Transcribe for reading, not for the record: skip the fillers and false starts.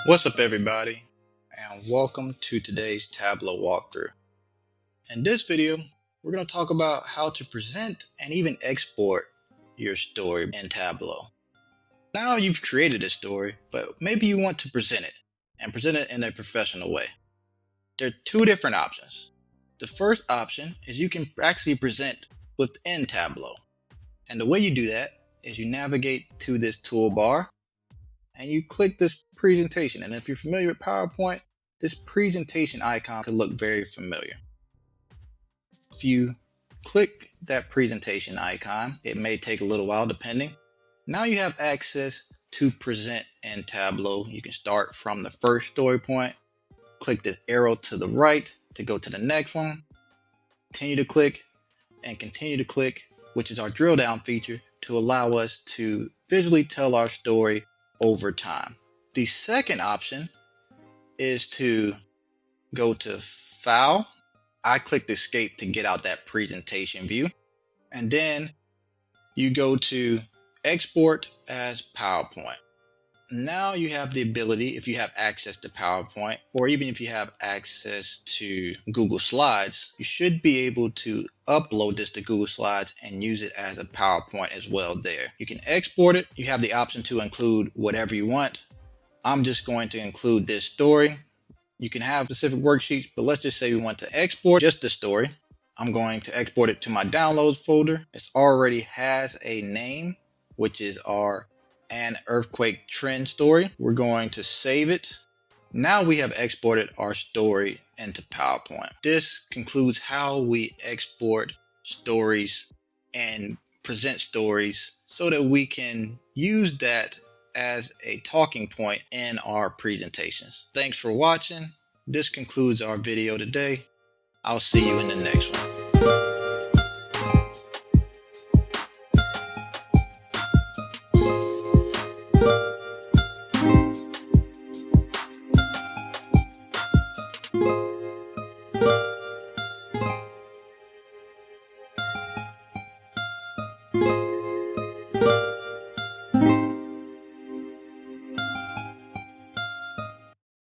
What's up everybody, and welcome to today's Tableau walkthrough. In this video, we're going to talk about how to present and even export your story in Tableau. Now you've created a story, but maybe you want to present it, and present it in a professional way. There are two different options. The first option is you can actually present within Tableau. And the way you do that is you navigate to this toolbar, and you click this presentation. And if you're familiar with PowerPoint, this presentation icon could look very familiar. If you click that presentation icon, it may take a little while depending. Now you have access to present in Tableau. You can start from the first story point, click the arrow to the right to go to the next one, continue to click and continue to click, which is our drill down feature to allow us to visually tell our story over time. The second option is to go to File. I clicked Escape to get out that presentation view. And then you go to Export as PowerPoint. Now you have the ability, if you have access to PowerPoint, or even if you have access to Google Slides, you should be able to upload this to Google Slides and use it as a PowerPoint as well there. You can export it. You have the option to include whatever you want. I'm just going to include this story. You can have specific worksheets, but let's just say we want to export just the story. I'm going to export it to my downloads folder. It already has a name, which is our An Earthquake Trend story. We're going to save it. Now we have exported our story into PowerPoint. This concludes how we export stories and present stories so that we can use that as a talking point in our presentations. Thanks for watching. This concludes our video today. I'll see you in the next one.